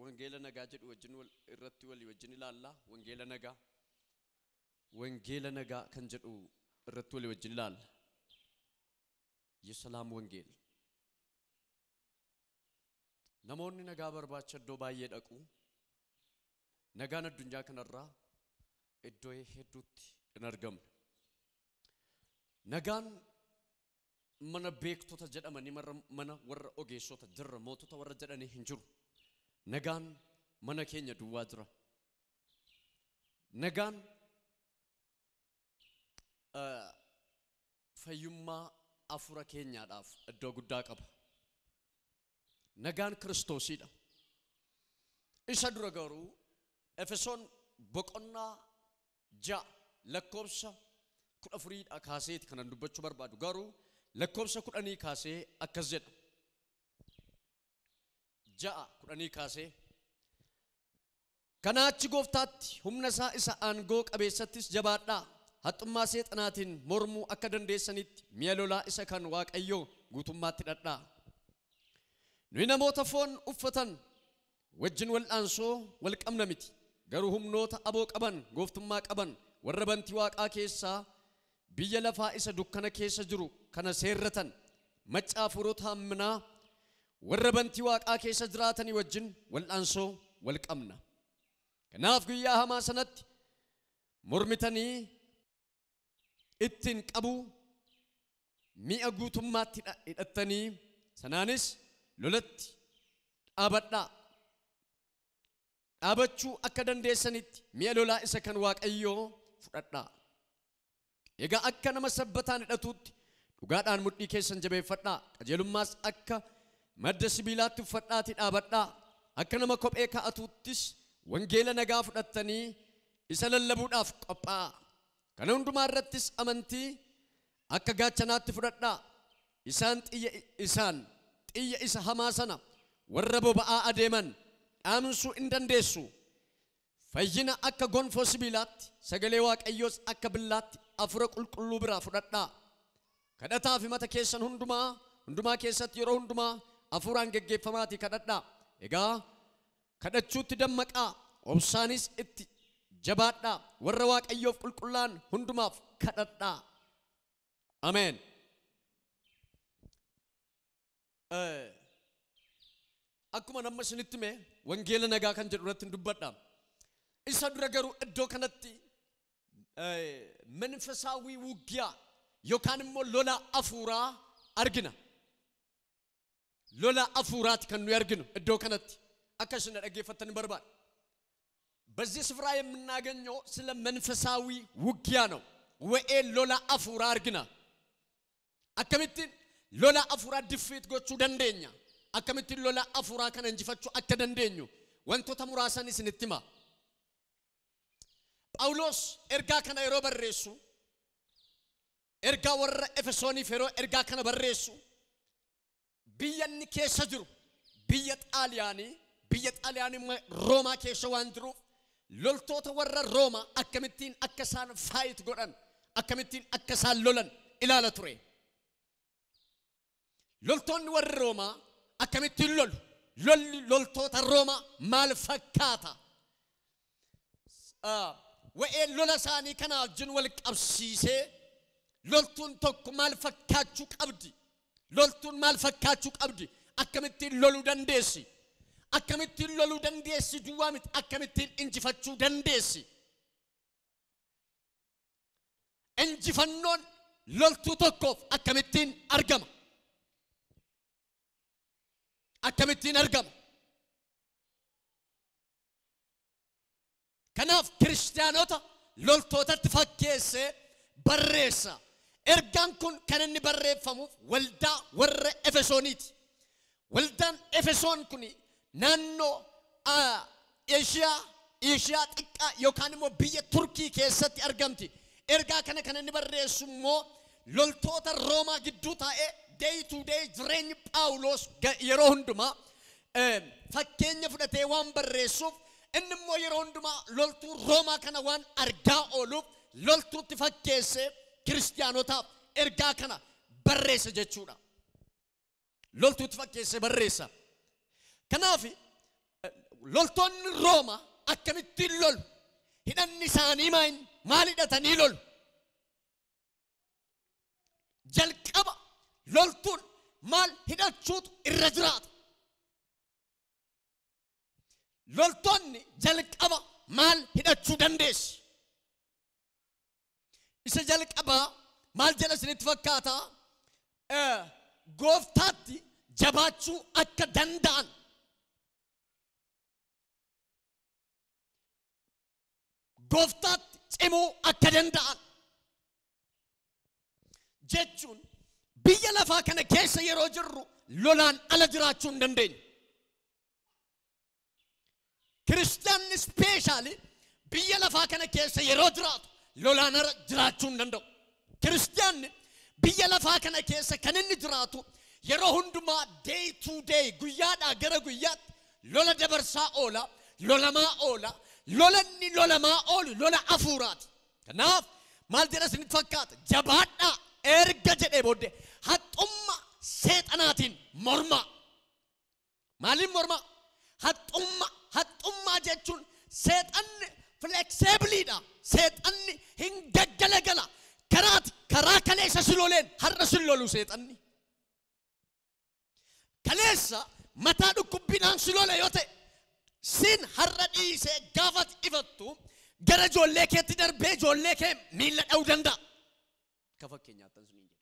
Wangela nagaa jedhu wajjin irratti walii wajjin ilaalla. Wangela nagaa kan jedhu irratti walii wajjin ilaalla. Yesalaam wangeel. Namoonni nagaa barbaacha iddoo baay'ee dhaqu. Nagaan addunyaa kanarraa iddoo hedduutti hin argamne. Nagaan mana beektota jedhamanii mana warra ogeessota jirra mootota warra jedhanii hin jiru. Nagaan mana keenya duwwaa jira. Nagaan fayyummaa afura keenyaadhaaf iddoo guddaa qaba. Nagaan Kiristoosidha. Isa dura garuu Efesoon boqonnaa 6 lakkoofsa 14 kaaseeti kanan dubbachuu barbaadu. Garuu lakkoofsa 10 kaasee akkas jedha. 6:10 kaasee kanaachi gooftaatti humna isaa isa aangoo qabeessattis jabaadhaa. Haxxummaa seexanaatiin mormuu akka dandeessanitti mi'a lolaa isa kan Waaqayyoo guutummaatti hidhadhaa. Nuyi namoota foon uffatan wajjin wal'aansoo wal qabna miti. Garuu humnoota aboo qaban gooftummaa qaban warra bantii Waaqaa keessaa biyya lafaa isa dukkana keessa jiru kana seerratan maccaa furoota hamminaa warra bantii Waaqaa keessa jiraatanii wajjin wal'aansoo wal qabna. Kanaaf guyyaa hamaa sanatti mormitanii ittiin qabu mi'a guutummaatti hidhattanii sanaanis lolatti dhaabadhaa. Dhaabachuu akka dandeessanitti mi'a lolaa isa kan Waaqayyoo fudhadhaa. Egaa akka nama sabbataan hidhatuutti dhugaadhaan mudhii keessan jabeeffadhaa. Qajeelummaas akka madda sibiilaatti uffadhaatii dhaabadhaa. Akka nama kophee kaa'atuuttis wangeela nagaa fudhattanii isa lallabuudhaaf qophaa'aa. Kana hundumaa irrattis amantii akka gaachanaatti fudhadhaa. Xiyya isa hamaa sana warra boba'aa adeeman dhaamsuu hin dandeessu. Fayyina akka gonfoo sibiilaatti sagalee Waaqayyoos akka billaatti afura qulqulluu biraa fudhadhaa. Kadhataa fi mata keessan hundumaa keessatti yeroo hundumaa afuraan geggeeffamaatii kadhadhaa. Egaa kadhachuutti dammaqaa. Obsaanis itti jabaadhaa. Warra Waaqayyoof qulqullaan hundumaaf kadhadhaa. Ameen. Akkuma nama isinitti mee wangeela nagaa kan jedhu irratti dubbadhaa. Isa dura garuu iddoo kanatti manfesaawii wugiyaa yookaan immoo lola afuuraa argina. Lola afuuraati kan nuyi arginu iddoo kanatti. Akkasina dhaggeeffatanii barbaada. በዚህ ስፍራ የምናገኘው ስለ መንፈሳዊ ውጊያ ነው። ወኤ ሎላ አፉራ አርግና አከምትን ሎላ አፉራ ድፍት ጎቹ ደንደኛ አከምትን ሎላ አፉራ ከነ እንጅፈቹ አከደንደኙ ወንቶ ተሙራሰኒ ስንትማ ጳውሎስ ኤርጋ ከነ ይሮ በረሱ ኤርጋ ወረ ኤፌሶኒ ፌሮ ኤርጋ ከነ በረሱ ቢየኒ ከሰጅሩ ቢየ ጣሊያኒ ሮማ ከሸዋንድሩ loltoota warra Rooma akkamittiin akkasaan faayit godhan akkamittiin akkasaan lolan ilaala ture. Loltoonni warra Rooma akkamittiin loltoota Rooma maal fakkaata? Wa'ee lola isaanii kana wajjin wal qabsiisee loltuun tokko maal fakkaachuu qabdi? Loltuun maal fakkaachuu qabdi? Akkamittiin loluu dandeessi? Akkamittiin loluu dandeessi duwwaa miti akkamittiin injifachuu dandeessi. Injifannoon loltuu tokkoof akkamittiin argama. Kanaaf kiristaanota loltootatti fakkeessee barreessa. Ergaan kun kan inni barreeffamuuf waldaa warra Efesooniiti. Waldaan Efesoon kuni naannoo Eeshiyaa xiqqaa yookaan immoo biyya Turkii keessatti argamti. Ergaa kana kan inni barreessu immoo loltoota Roomaa gidduu taa'ee day to day jireenyi Phaawulos yeroo hundumaa fakkeenya fudhatee waan barreessuuf inni immoo yeroo hundumaa loltuu Roomaa kana waan argaa ooluuf loltuutti fakkeessee kiristaanotaaf ergaa kana barreessa jechuudha. Loltuutti fakkeessee barreessa. Kanaaf loltoon Rooma akkamittiin lolu hidhanni isaanii maal hidhatanii lolu jalqaba loltuun maal hidhachuutu irra jiraata loltoonni jalqaba maal hidhachuu dandeessi isa jalqaba maal jedha isinitti fakkaata gooftaatti jabaachuu akka danda'an gooftaatti cimuu akka danda'an jechuun biyya lafaa kana keessa yeroo jirru lolaan ala jiraachuu hin dandeenyu Kiristaanni ispeeshaali biyya lafaa kana keessa yeroo jiraatu lolaan ala jiraachuu hin danda'u Kiristaanni biyya lafaa kana keessa kan inni jiraatu yeroo hundumaa day to day guyyaadhaa gara guyyaatti lola dabarsaa oola lolamaa oola lolanni lolamaa oolu lola afuuraati kanaaf maal jedha isinitti fakkaata jabaadhaa erga jedhee booddee haxxummaa seexanaatiin mormaa maaliin mormaa haxxummaa jechuun seexanni flexibiliidha seexanni hin gaggalagala karaa kaleessa siloleen har'a silolu seexanni kaleessa mataa dhukkubbiidhaan silole yoo ta'e sin har'a dhiisee gaafat ifattu gara ijoollee keetti darbee ijoollee kee miila dha'uu danda'a ka fakkeenyaatti sun jedhe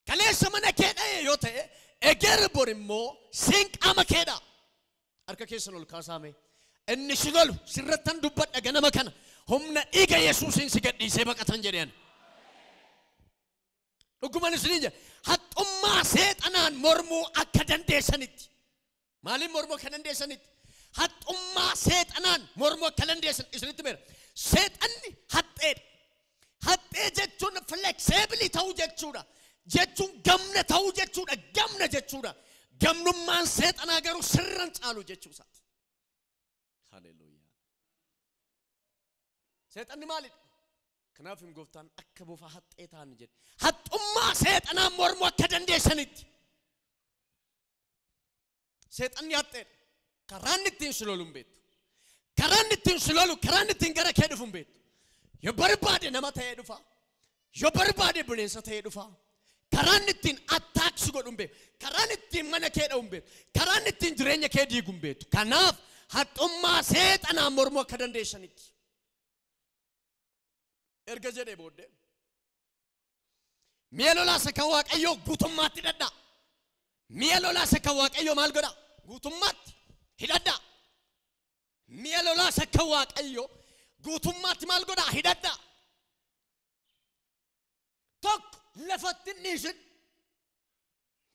kaleessa mana kee dha'e yoo ta'e eger bor immoo sin qaama keedha harka keessan ol kaasaame inni silolu sirrattan dubbadha ganama kana humna dhiiga Yesuusiin si gadhiisee baqatan jedheen dhugumaan isiniin jedhe haxxummaa seexanaan mormuu akka dandeessanitti maaliin mormuu akka dandeessanitti haxxummaa seexanaan mormuu akka dandeessan isinitti beera seexanni haxxee jechuun flexibilii ta'uu jechuudha jechuun gamna ta'uu jechuudha gamna jechuudha gamnummaan seexanaa garuu sirran caalu jechuusaati haleluuyaa seexanni maalidha kanaaf hin gooftaan akka bofa haxxee ta'an jedhe haxxummaa seexanaan mormuu akka dandeessanitti seexanni haxxeedha karaan ittiin silolu hin beektu karaan ittiin silolu karaan ittiin gara kee dhufu hin beektu yoo barbaade nama ta'ee dhufa yoo barbaade bineensa ta'ee dhufa karaan ittiin attaaksi godhu hin beektu karaan ittiin mana kee dha'u hin beektu karaan ittiin jireenya kee diigu hin beektu kanaaf haxxummaa seexanaan mormuu akka dandeessanitti erga jedhee booddee mi'a lolaasa kan Waaqayyoo guutummaatti hidhadhaa mi'a lolaasa kan Waaqayyoo maal godha guutummaatti hidhadhaa mi'a lolaasa kan Waaqayyoo guutummaatti maal godha hidhadhaa tokko lafatti hin dhiisin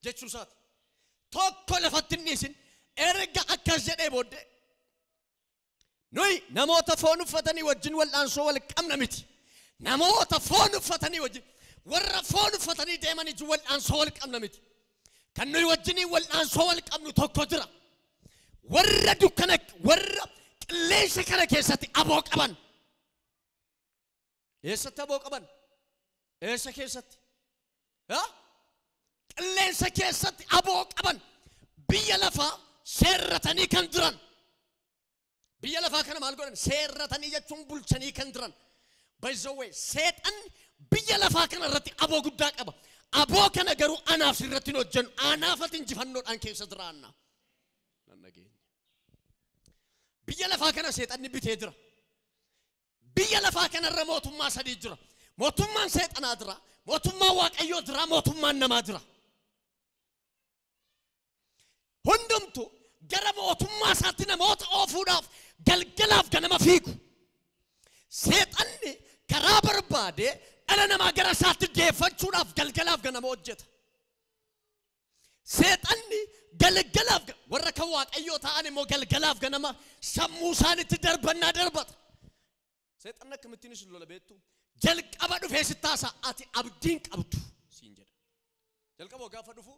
jechuusaati tokko lafatti hin dhiisin erga akkas jedhee booddee nuyi namoota foon uffatanii wajjin wal'aansoo wal qabna miti namoota foon uffatanii wajjin warra foon uffatanii deemanii wal'aansoo wal qabna miti kan nuyi wajjinii wal'aansoo wal qabnu tokko jira warra dukkana warra qilleensa kana keessatti aboo qaban eessatti aboo qaban eessa keessatti qilleensa keessatti aboo qaban biyya lafaa seerratanii kan jiran biyya lafaa kana maal godhan seerratanii jechuun bulchanii kan jiran by the way seexan biyya lafaa kana irratti aboo guddaa qaba aboo kana garuu anaaf sirratti hin hojjennu anaafati injifannoodhaan keessa jiraanna nan nageenya biyya lafaa kana seexanni bitee jira biyya lafaa kana irra mootummaa sadii jira mootummaan seexanaa jira mootummaan Waaqayyoo jira mootummaan namaa jira hundumtu gara mootummaa isaatti namoota oofuudhaaf galgalaaf ganama fiigu seexanni karaa barbaade dhala namaa gara isaatti deeffachuudhaaf galgalaaf ganama hojjeta seexanni galgalaaf warra kan Waaqayyoo ta'an immoo galgalaaf ganama sammuu isaanitti darbata seexanni akkamittiin isin lola beektu jalqaba dhufee sittaasa ati abdiin qabdu siin jedha jalqaba gaafa dhufu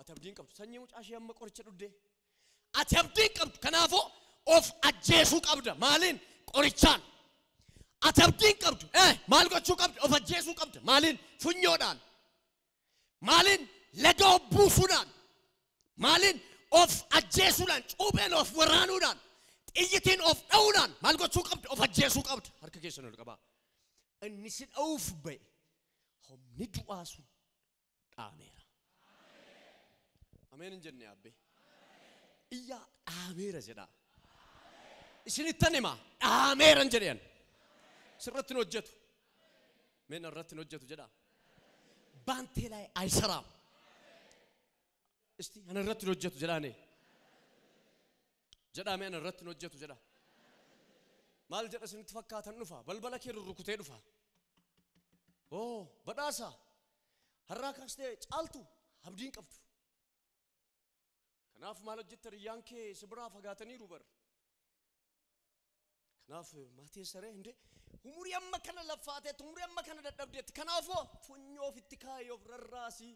ati abdiin qabdu sanyii mucaashee amma qoricha dhudde ati abdiin qabdu kanaafuu of ajjeesuu qabda maaliin qorichaan ati abdiin qabdu maal gochuu qabdu of ajjeesuu qabda maaliin funyoodhaan maaliin laga obbuusuudhaan maaliin of ajjeesuudhaan cuubeen of waraanuudhaan xiyyitiin of dha'uudhaan maal gochuu qabdi of ajjeesuu qabdi harka keessan ol qabaa inni si dha'uuf ba'e humni du'aa sun dhaameera ameen jenne abbe iyyaa dhaameera jedha isinittan hima dhaameeran jedhan sirratti hin hojjetu meen irratti hin hojjetu jedha baantee ላይ አይሰራም እስቲ አነ irratti hin hojjetu jedhaane jedhaame ana irratti hin hojjetu jedha maal jedha isinitti fakkaatan dhufa balbala kee rurrukutee dhufa badhaasa harraa kaastee caaltu abdiin qabdu kanaaf maal hojjetta riyyaan kee sibiraa fagaataniiru bar kanaaf maatii saree inde umurii amma kana laffaatee umurii amma kana dadhabdeetti kanaafoo funyoo ofitti kaayee of rarraasii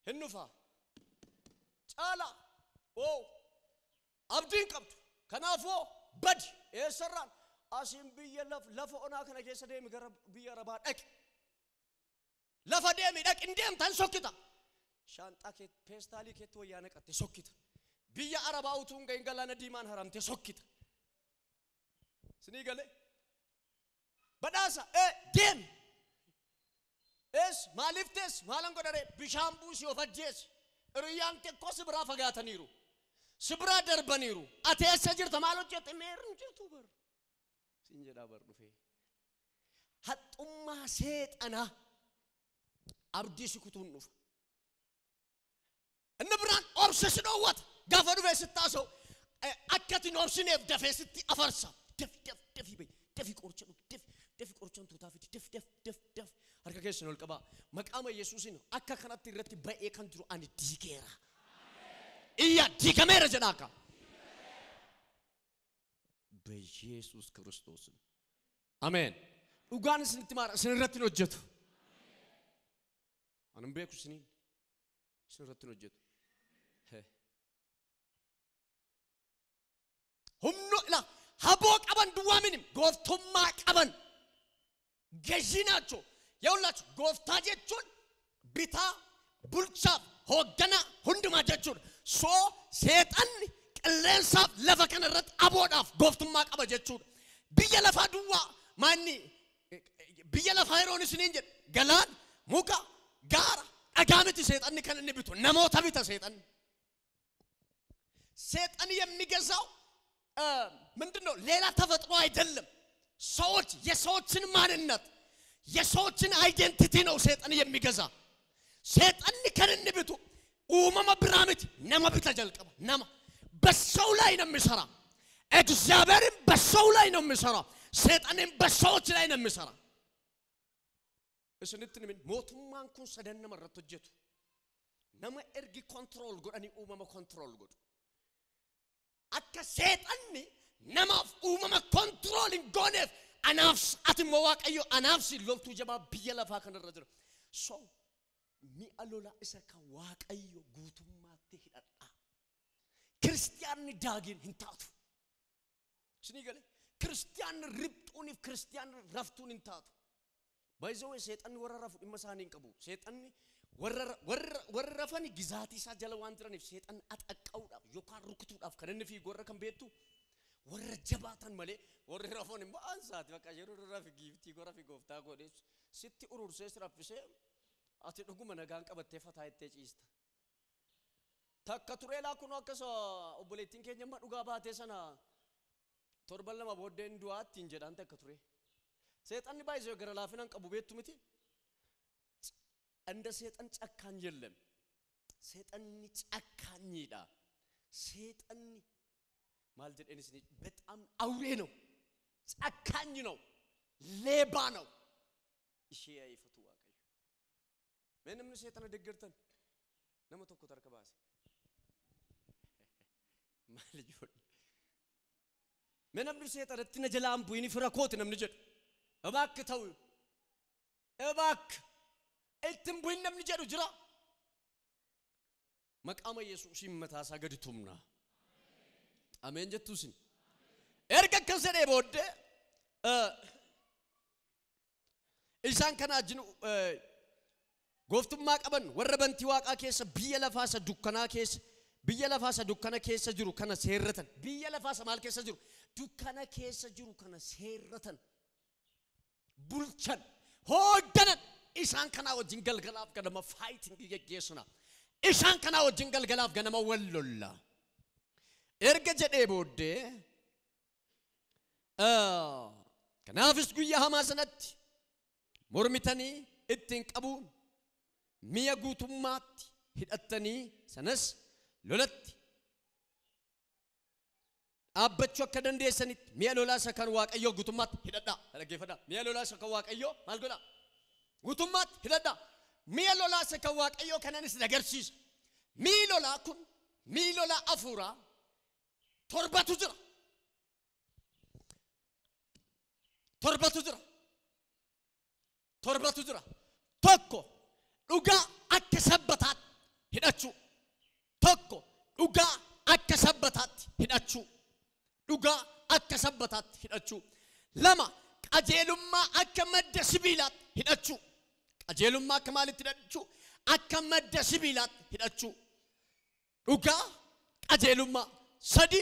hin dhufa caala abdiin qabdu kanaafoo badi eessarraan asiin biyya lafa onaa kana keessa deemi gara biyya arabaa dhaqi lafa deemi dhaqi hin deemtan sokkita shaanxaa kee peestaalii keetti wayyaa naqatte sokkita biyya arabaa utuun gahin galaana diimaan haramte sokkita sinii galee badhaasa deemi maaliif tees maalan godhare bishaan buusii of ajjeesi riyyaan tekkoo sibiraa fagaataniiru sibraa darbaniiru ateessa jirta maal hojjette meerun jirtu bar siin jedhaa bar dhufe haxxummaa seexanaa abdii si kutuun dhufa inni biraan obsa si dhoowwata gaafa dhufee sittaasoo akkatiin obsineef dafee sitti afarsa dafi qorcha dhufu dafi qorchaan tuutaa fiti daf harka keessan ol qabaa maqaama yesuusin akka kanatti irratti ba'ee kan jiru ani diigeera iya diigameera jedhaaka በኢየሱስ ክርስቶስ አሜን dhugaan isinitti maara isin irratti hin hojjetu anan beeku isin irratti hin hojjetu humno ila haboo qaban duwwaa minim gooftummaa qaban gashii naachoo yawlachu gooftaa jechuun bitaa bulchaaf hoogganaa hundumaa jechuudha soo seexanni qilleensaaf lafa kana irratti aboodhaaf gooftummaa qaba jechuudha biyya lafaa duwwaa maanni biyya lafaa yeroon isiniin jedhe galaan muka gaara dhagaa miti seexanni kan inni bitu namoota bita seexanni የሚገዛው ምንድነው ሌላ ተፈጥሮ አይደለም ሰዎች የሰዎችን ማንነት የሰዎችን አይደንቲቲ ነው ሰይጣን የሚገዛ ሰይጣን ከነንብቱ ኡመማ ብራምት ነማብታ ጀልቀባ ነማ በሰው ላይ ነው የሚሰራ እግዚአብሔርም በሰው ላይ ነው የሚሰራ ሰይጣንም በሰዎች ላይ ነው የሚሰራ እስንትን ምን ሞቱማን ኩን ሰደነ መረተጀቱ ነማ ኤርጊ ኮንትሮል ጎዳኒ ኡመማ ኮንትሮል ጎዱ akka seexanni namaaf uumama controlling gooneef anaafs ati mawaqayyo anaafsi loltuu jabaa biyya lafaa kanarra jira so mi'a lola isa kan waaqayyo guutummaatti hidhadha kristiyaanni daagin hin taatu sinii gale kristiyaanni ribxuuniif kristiyaanni raftuun hin taatu bayzoo seexanni warra rafu dhimma isaanii hin qabu seexanni warra rafani gizaati isaa jala waan jiraniif seexan axaqqaudhaaf yookaan rukutuudhaaf kan inni fi gorra kan beektu warra jabaatan malee warra rafoon immoo ansaati bakka yeroo rafi giiftii gorra fi gooftaa godhees sitti urursee siraffisee ati dhuguma nagaan qabattee fataa ittee ciista takka turee laakunu akkasa obboleettiin keenya amma dhugaa baatee sana torban lama booddeen du'aattiin jedhaan takka turee seexanni baay'ee gara laafinaan qabu beektu miti እንደ ሰይጣን ጨካኝ የለም ሰይጣን ጨካኝዳ ሰይጣን ማለት እኔስ በጣም አውሬ ነው ጨካኝ ነው ሌባ ነው እሺ ያይፈቱ ዋቀይ ምንም ሰይጣን ደገርተን ነመ ተኮ ተርከባስ ማልጆን ምንም ሰይጣን ተነጀላም ቡይኒ ፍራኮት ነም ንጀድ እባክተው እባክ እትም ቡይንም ንጀዱ ጅራ መቃመ ኢየሱስ ይመታሳ ገድቱምና አሜን ጀቱስን ኤርገ ከሰደ ቦደ ኢሳን ከናጅኑ ጎፍቱማ ቀበን ወረበንቲ ዋቃ ኬስ ቢየለፋሰ ዱከና ኬስ biyya lafaa isa dukkana keessa jiru kana seerratan biyya lafaa isa maal keessa jiru dukkana keessa jiru kana seerratan bulchan hoogganan isaan kana wajjin galgalaaf ganama fighting geggeessuna isaan kana wajjin galgalaaf ganama wallolla erga jedhee booddee kanaafis guyyaa hamaa sanatti mormitanii ittiin qabuun mi'a guutummaatti hidhattanii sanas lolatti dhaabbachuu akka dandeessanitti mi'a lolaa isa kan Waaqayyoo guutummaatti hidhadhaa dhaggeeffadhaa mi'a lolaa isa kan Waaqayyoo maal godhaa guutummaatti hidhadhaa mi'a lolaa isa kan Waaqayyoo kananis agarsiisa mi'i lolaa kun mi'i lolaa afuuraa torbatu jira tokko dhugaa akka sabbataatti hidhachuu tokko dhugaa akka sabbataatti hidhachuu dhugaa akka sabbataatti hidhachuu lama qajeelummaa akka madda sibiilaatti hidhachuu qajeelummaa akka maalitti hidhachuu akka madda sibiilaatti hidhachuu dhugaa qajeelummaa sadi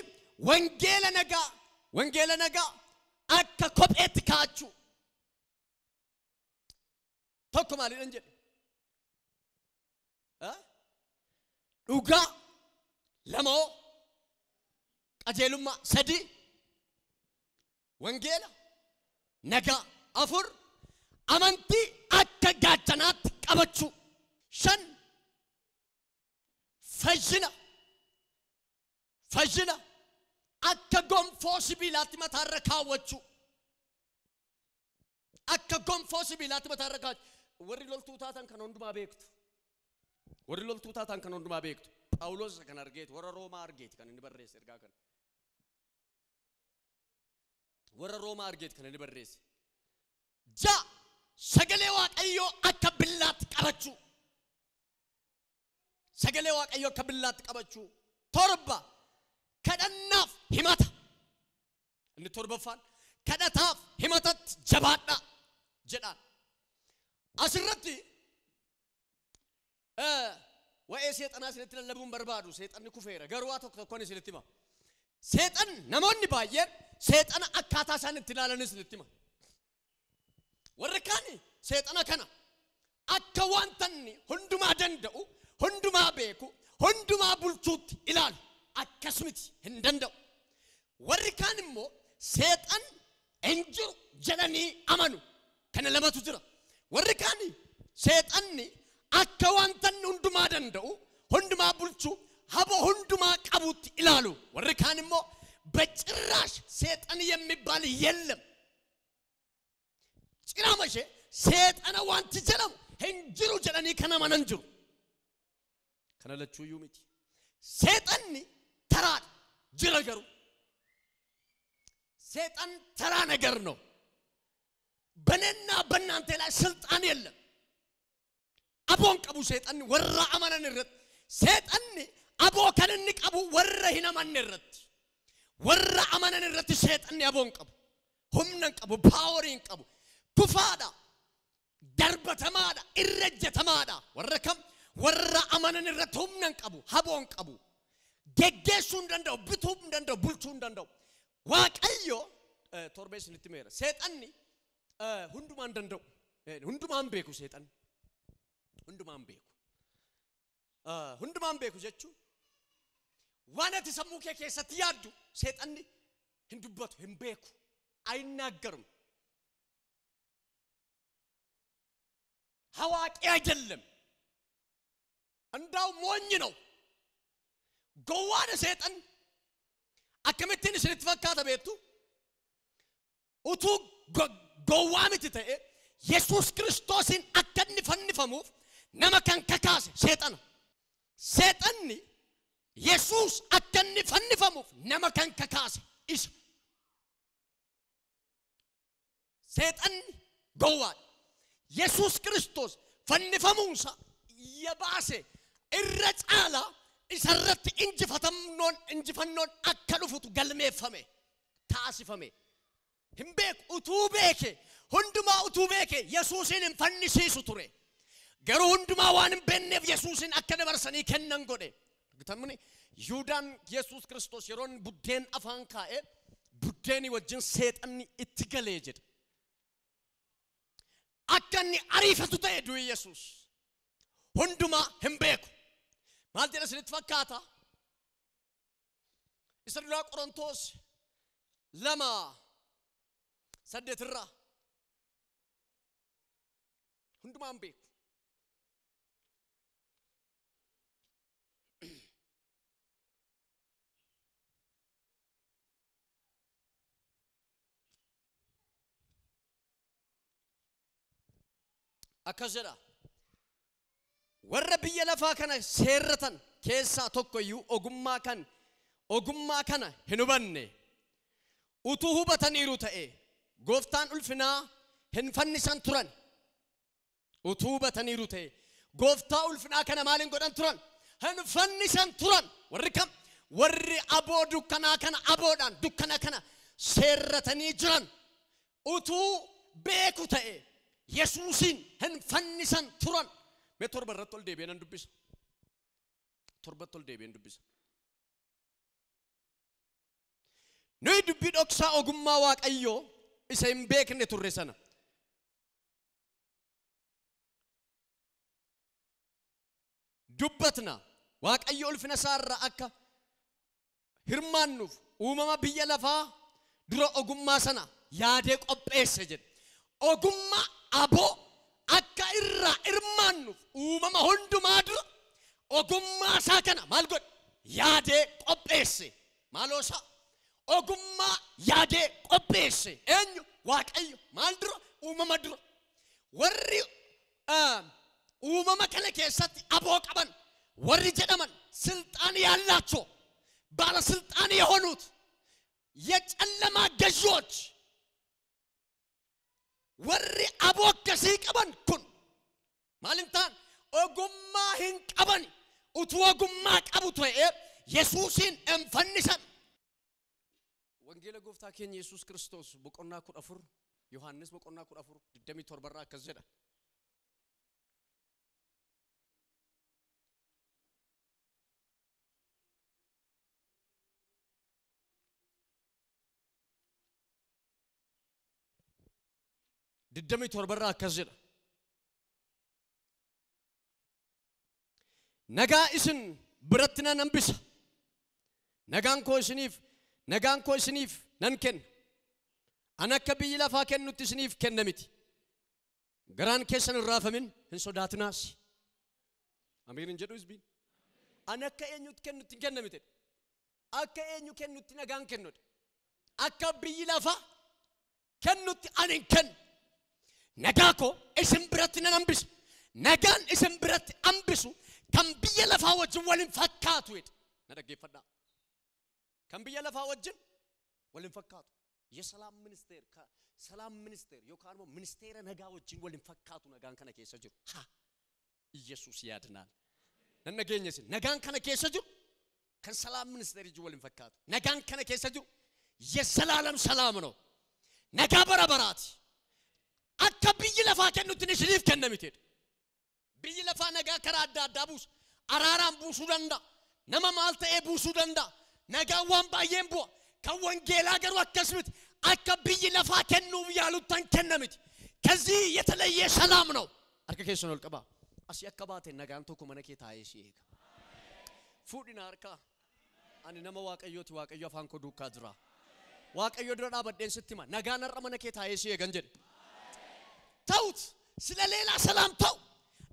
wangeela nagaa akka kopheetti kaachuu tokko maalidhan jedhe dhugaa lamoo qajeelummaa sadi wangeela nagaa afur amantii akka gaachanaatti qabachuu shan fayyina akka gonfoo sibiilaatti mataarra kaawwachuu akka gonfoo sibiilaatti mataarra kaawwachuu warri loltuu taatan kan hundumaa beektu Phaawulos kan argeet warra Roomaa argeet kan inni barreesse ergaa kana warra Roomaa argeet kan inni barreesse ja sagalee Waaqayyoo akka billaatti qabachuu sagalee Waaqayyoo akka billaatti qabachuu torba kadhannaaf himata inni torbaffaan kadhataaf himatatti jabaadhaa jedhaan asirratti waa'ee seexanaa isinitti lallabuun barbaadu seexanni kufeera garuu waa tokkoon isinitti hima seexan namoonni baay'een seexana akkaataa isaan itti ilaalan isinitti hima warri kaan seexana kana akka wantanni hundumaa danda'u hundumaa beeku hundumaa bulchuutti ilaalu akkas miti hin danda'u warri kaan immoo seexan hin jiru jedhanii amanu kana lamatu jira warri kaan seexanni akka wantanni hundumaa danda'u hundumaa bulchu haba hundumaa qabuutti ilaalu warri kaan immoo በጭራሽ ሰይጣን የሚባል የለም ጭራመሸ ሰይጣን ዋንት ጀለም እንጅሩ ጀለኒ ከነማንንጅሩ ከነለቹ ዩሚቲ ሰይጣን ተራ ጅረገሩ ሰይጣን ተራ ነገር ነው በነና በእናንተ ላይ ስልጣን የለም አቦን ቀቡ ሰይጣን ወራ አማነንረት ሰይጣን አቦ ከነን ቀቡ ወረ ሂነማንረት ወራ አማነንረት ሰይጣን ያቦን ቀቡ ሁምነን ቀቡ ፓወሪን ቀቡ ኩፋዳ ደርበተማዳ ኢረጀተማዳ ወረከም ወራ አማነንረት ሁምነን ቀቡ ሀቦን ቀቡ ገገሱ እንደንደው ብቱም እንደንደው ቡልቱ እንደንደው ዋቀዮ ቶርቤስ ልትሜራ ሰይጣን ሁንዱማን እንደንደው ሁንዱማን ቤኩ ሰይጣን ሁንዱማን ቤኩ ጀቹ ዋነት ሰሙከ ከሰት ያዱ ሰይጣን ህንዱበቱ ህምቤኩ አይናገርም ሐዋቂ አይደለም እንዳው ሞኝ ነው ጎዋነ ሰይጣን አከመትን ስለተፈካተ ቤቱ ኡቱ ጎዋምት ተእ ኢየሱስ ክርስቶስን አከንፈንፈሙፍ ነመከን ከካስ ሰይጣን ሰይጣን ኢየሱስ አከንፈንፈሙፍ ነመከን ከካስ ኢስ ሰይጣን ጎዋ ኢየሱስ ክርስቶስ ፈንፈሙንሳ የባሰ እረጻላ ኢሰረት እንጅፈኖን አከሉፉቱ ገልሜፈሜ ታሲፈሜ ህምቤክ ኡቱቤኬ ሁንዱማ ኡቱቤኬ ኢየሱስን ፈንሲሱ ቱሬ ገሩ ሁንዱማ ዋንም በነፍ ኢየሱስን አከነበርሰኒ ከነን ጎዴ argitamni Yuudaan Yesuus Kiristoos yeroon buddeen afaan kaa'e buddeeni wajjin seexanni itti galee jedha akka inni ariifatu ta'e du'i Yesuus hundumaa hin beeku maal jedha isinitti fakkaata isa duraa Qorontos 2:8 irraa hundumaa hin beeku akazera warra biyya lafaa kana seerratan keessaa tokkoyyuu ogummaa kana hin hubanne utuu hubataniiru ta'e gooftaan ulfinaa hin fannisan turan utuu hubataniiru ta'e gooftaa ulfinaa kana maalin godhan turan hin fannisan turan warri kam warri aboo dukkanaa kana aboodhaan dukkana kana seerratanii jiran utuu beeku ta'e Yesuusin hin fannisan turan me torba irratti ol deebi'an dubbisa torbatti ol deebi'an dubbisa nuyi dubbii dhoksaa ogummaa Waaqayyoo isa hin beekne turre sana dubbatna Waaqayyo ulfina isaarra akka hirmaannuuf uumama biyya lafaa dura ogummaa sana yaadee qopheesse jedhe ogummaa aboo akka irraa hirmaannuuf uumama hundumaa dura ogummaa isaa kana maal godhe yaadee qopheesse maaloosa ogummaa yaadee qopheesse eenyu Waaqayyo maal dura uumama dura warri uumama kana keessatti aboo qaban warri jedhaman ስልጣን ያላቸው ባለስልጣን የሆኑት የጨለማ ገዢዎች ወሪ አቦከሲ ቀበን ኩን ማለንታን ኦጉማ ህን ቀበን ኡቱ ኦጉማ ቀቡት ወይ ኢየሱስን እንፈንሰን ወንጌል ጎፍታ ኬኝ ኢየሱስ ክርስቶስ በቆና ኩዳፉር ዮሐንስ በቆና ኩዳፉር ድደሚ ቶርበራ ከዘዳ ድደሚ ቶርበራ ከዘዳ ነጋ እስን ብረትና ነምብስ ነጋን ኮ እስኒፍ ነንከን አናከ ቢይላፋ ከኑት እስኒፍ ከነሚት ገራን ከሰን ራፈምን እንሶዳትናስ አሜን እንጀዱ ህዝቢ አናከ ኤኙት ከኑት ከነሚት አከ ኤኙ ከኑት ነጋን ከኑት አከ ቢይላፋ ከኑት አንንከን ነጋኮ እስን ብረትና ነምብስ ነጋን እስን ብረት አንብሱ ከም ቢይላፋ ወጅን ወልን ፈካቱ ይድ ነደገፈዳ ከም ቢይላፋ ወጅን ወልን ፈካቱ የሰላም ሚኒስቴር ዮካንሞ ሚኒስቴር ነጋ ወጅን ወልን ፈካቱ ነጋን ከነ ከሰጁ ሃ ኢየሱስ ያድናል ነነገኘስ ነጋን ከነ ከሰጁ ከሰላም ሚኒስቴር ይጅ ወልን ፈካቱ ነጋን ከነ ከሰጁ የሰላም ሰላም ነው ነጋ በረበራት አከ ቢይላፋ ከኑት ንሽሪፍ ከነሚቴድ ቢይላፋ ነጋ ከራዳ ዳቡስ አራራም ቡሱ ደንዳ ነማ ማልተ ቡሱ ደንዳ ነጋ ዋምባ የምቦ ከወንጌል አገሩ አከስምት አከ ቢይላፋ ከኑ ያሉታን ከነሚት ከዚህ የተለየ ሰላም ነው አርከ ከሰኑ ልቀባ አሲ አከባቴ ነጋንቶ ኮመነኬ ታይሲ ይጋ ፉዲና አርካ አኒ ነማ ዋቀዮት ዋቀዮ አፋንኮ ዱካ ድራ ዋቀዮ ድራ በደን ስትማ ነጋን ረመነኬ ታይሲ ይገንጀ ታውት ስለሌላ ሰላም ታው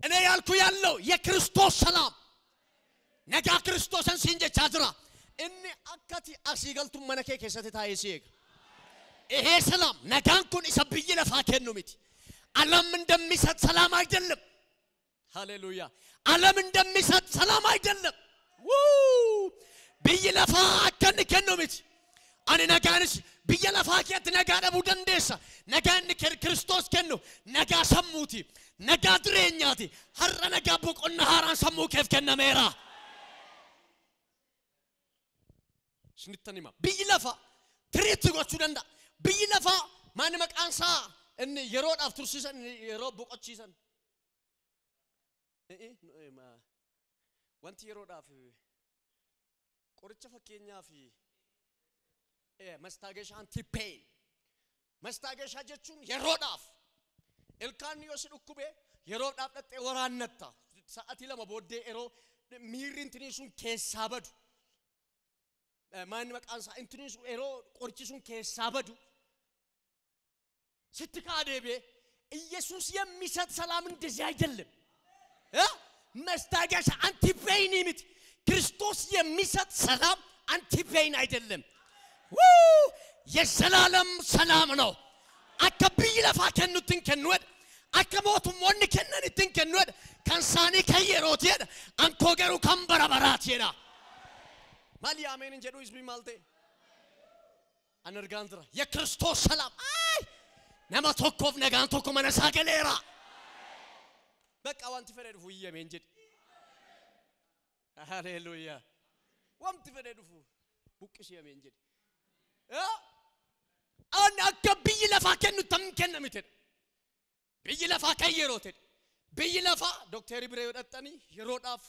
እኔ ያልኩ ያለው የክርስቶስ ሰላም ነጋ ክርስቶስን ሲንጀ አድራ እኔ አከቲ አሲገልቱ መነኬ ከሰተ ታይሲ ይሄ ሰላም ነጋን ኩን ይሰብይ ለፋ ከኑሚት ዓለም እንደሚሰጥ ሰላም አይደለም ሃሌሉያ ዓለም እንደሚሰጥ ሰላም አይደለም ቢይለፋ ከኑሚት አኔ ነጋንስ ቢይለፋ ከት ነጋ ደቡ ደንደሳ ነጋን ክርስቶስ ከኑ ነጋ ሰሙቲ ነጋ ድሬኛቲ ሀረ ነጋ በቆና ሀራን ሰሙ ከፍ ከነሜራ ስንተኒማ ቢይለፋ ትሪት ጎቹ ደንዳ ቢይለፋ ማን መቃንሳ እን የሮድ አፍቱርሲሰን የሮድ ቦቆቺሰን ወንቲ የሮድ አፍ qoricha fakkeenyaa fi mastaagesha anti-pain. Mastaagesha jechuun yeroodhaaf ilkaan yoo si dhukkube yeroodhaaf dhattee waraannatta sa'aatii lama booddee yeroo miirri intinii sun keessaa badu maanni maqaan isaa intinii sun yeroo qorichi sun keessaa badu sitti kaadeebee ኢየሱስ የሚሰጥ ሰላም እንደዚህ አይደለም መስታገሻ አንቲፔይን ይምት ክርስቶስ የሚሰጥ ሰላም አንቲፔይን አይደለም የዘላለም ሰላም ነው አከብይ ለፋከኑትን ከንወድ አከሞቱ ሞን ከነንትን ከንወድ ካንሳኒ ከየሮት ይደ አንኮገሩ ከምበረበራት ይዳ ማሊ አሜን እንጀዱ ይስቢ ማልቴ አነርጋንትራ የክርስቶስ ሰላም አይ nama tokkoof nagaan tokko mana isaa galeera bakka wanti fedhe dhufu iyyame hin jedhi haleluuyaa wanti fedhe dhufu buqqisiyame hin jedhi an akka biyyi lafaa kennu tam kennamite biyyi lafaa kan yeroote biyyi lafaa dokteri biree dhaxxanii yeroodhaaf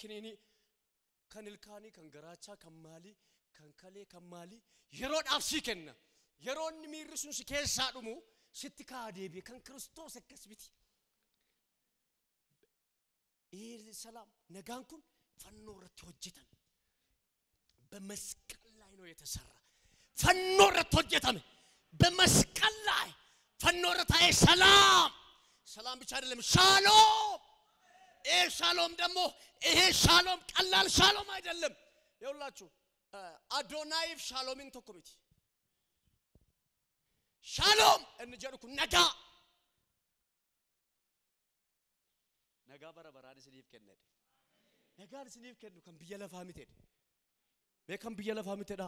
kiniini kan ilkaanii kan garaachaa kan maali kan kalee kan maali yeroodhaaf si kenna yeroonni miirri sun si keessaa dhumu sitti kaadeebi kan ክርስቶስ akkasbiti ሰላም ነጋን kun ፈኖ ረት ወጀተም በመስቀል ላይ ነው የተሰራ ፈኖ ረት ወጀተም በመስቀል ላይ ፈኖ ረታዬ ሰላም ሰላም ብቻ አይደለም ሻሎም ሻሎም ደግሞ ይሄ ሻሎም ቀላል ሻሎም አይደለም ይውላችሁ አዶናይፍ ሻሎምን ተኮሚቲ ሻሎም እንጀርኩ ነጋ ነጋ በረበራን ስሊፍ ከነደ ነጋን ስሊፍ ከኑ ከም በየለፋሚት ሄደ በከም በየለፋሚት ዳ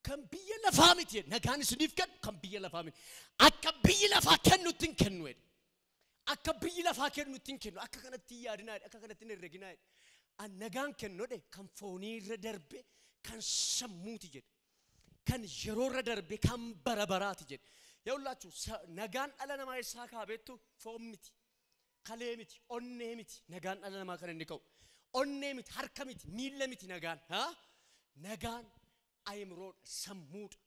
ከም በየለፋሚት ሄደ ነጋን ስሊፍ ከን ከም በየለፋሚት አከ በየለፋ ከኑትን ከኑ ሄደ አከ በየለፋ ከኑትን ከኑ አከ ከነት ያድና አከ ከነት ነረግና አነጋን ከነደ ከም ፎኒ ረደርቤ kan sammuuti jedhe kan yeroorra darbe kan barabaraati jedhe yawlachu nagaan ala namaa isaa kaabeettu foomiti kaleemiti onneemiti nagaan ala namaa kan inni ka'u onneemiti harkamiti miillamiti nagaan nagaan ayimroodha sammuudha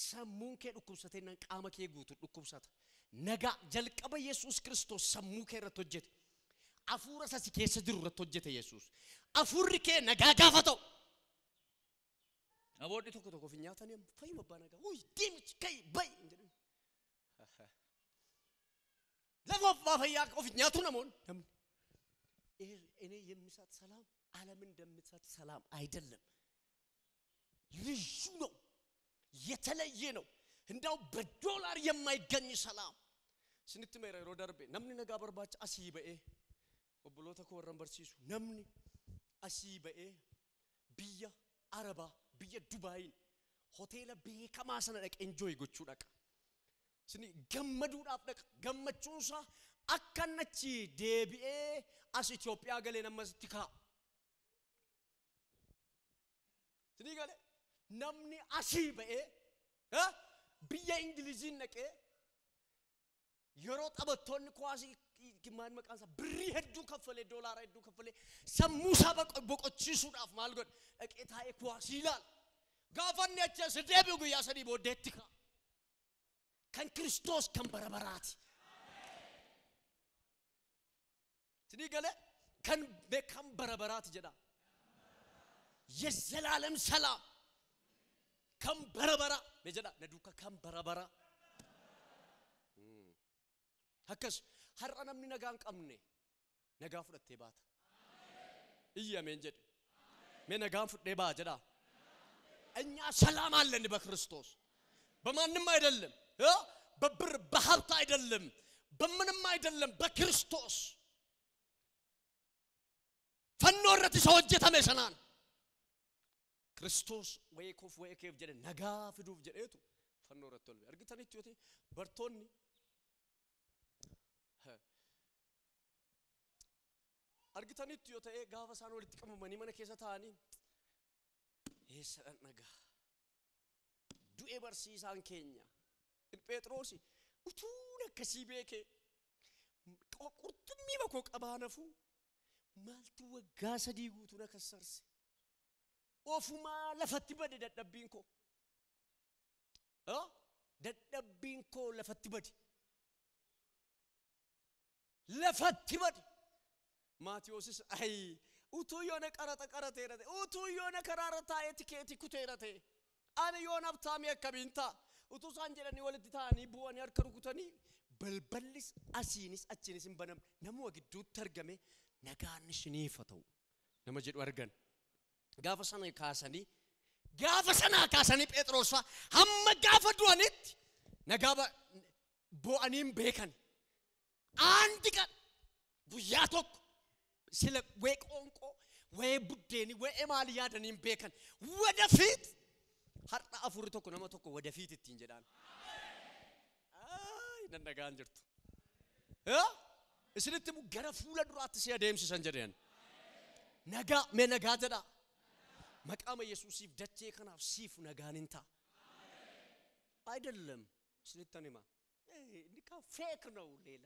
sammuun kee dhukkubsatee nan qaama kee guutu dhukkubsata nagaa jalqaba yesuus kristos sammuu kee irratti hojjete afuura sasi keessa jiru irratti hojjete yesuus afuurri kee nagaa gaafa ta'u aboodhi tokko finyaatanii fayyuma baanaga uy deemchi kay bay jedhu ለፎፍ ባፈያ ቆፍኛቱ ነሞን እኔ የሚሰጥ ሰላም ዓለም እንደምትሰጥ ሰላም አይደለም ልዩ ነው የተለየ ነው እንዳው በዶላር የማይገኝ ሰላም ስንትመረ ሮዳርቤ ነምን ነጋ በርባች አሲበኤ ወብሎተ ኮረን በርሲሱ ነምን አሲበኤ ቢያ አረባ ቢያ ዱባይ ሆቴል ቤከማ ሰነደቅ ኤንጆይ ጎቹ ደቅ ስኒ ገመዱዳፍ ደቅ ገመቹንሳ አከነቺ ዴቢኤ አስ ኢትዮጵያ ገሌ ነመስቲካ ስኒ ገሌ namni asii ba'e biyya ingiliziin naqee yeroo taphattoonni kuwaasii maan maqaan isaa birrii hedduu kaffalee doolaara hedduu kaffalee sammuu isaa boqochiisuudhaaf maal godhe dhaqee taa'ee kuwaasii ilaala gaafanni achi as deebi'u guyyaa sadii booddeetti ka'a kan Kiristoos kan barabaraati sidii galee kan barabaraati jedha የዘላለም ሰላም كم بربرة بجدا ندوكا كم بربرة هكذا هر أنا من نجان كمني نجاف التبات إيه من جد من نجاف التبات جدا أني سلام على النبي كريستوس بمن ما يدلهم ببر بحالته يدلهم بمن ما يدلهم بكريستوس فنورة سوجتها مثلاً ክርስቶስ ወይኮፍ ወይከፍ ጀደ ነጋ ፍዱፍ ጀደቱ ፈኖረቶል አርግተን ኢትዮቴ በርቶኒ አርግተን ኢትዮቴ ጋፋሳን ወልት ቀመመኒ ማነ ከሰታኒ ይሰን ነጋ ዱኤ በርሲሳን ኬኛ ጴጥሮስ ኡቱነ ከሲቤኬ ቁርጥሚ በኮ ቀባነፉ ማልቱ ወጋ ሰዲጉቱ ነከሰርስ ofuma lafatti bade dadhabbiin koo dadhabbiin koo lafatti bade Maatiyoosis ay utuu yoona qarateerate utuu yoona karaara taa'ee tikeetii kuteerate ana yoona abtaamii akkamiin ta'a utuu isaan jedhanii walitti ta'anii bu'anii harka rukutanii balballis asiinis achiinis hin banamne namuma gidduutti argame nagaan isiniif haa ta'u nama jedhu argan gaafa sana kaasanii Phexros faa hamma gaafa du'anitti nagaa bo'aniin beekan andi kan guyyaa tokko sila wee qoonqoo wee buddeeni wee maali yaadaniin beekan wadafiit har'a afurri tokko nama tokko wadafiit ittiin jedhaan nan nagaan jirtu isinitti gara fuula duraatti si adeemsisan jedheen nagaa jedha maqaama Yesuusiif dachee kanaaf siif nagaan hin ta'a አይደለም ስለተነማ እንካ ፌክ ነው ሌላ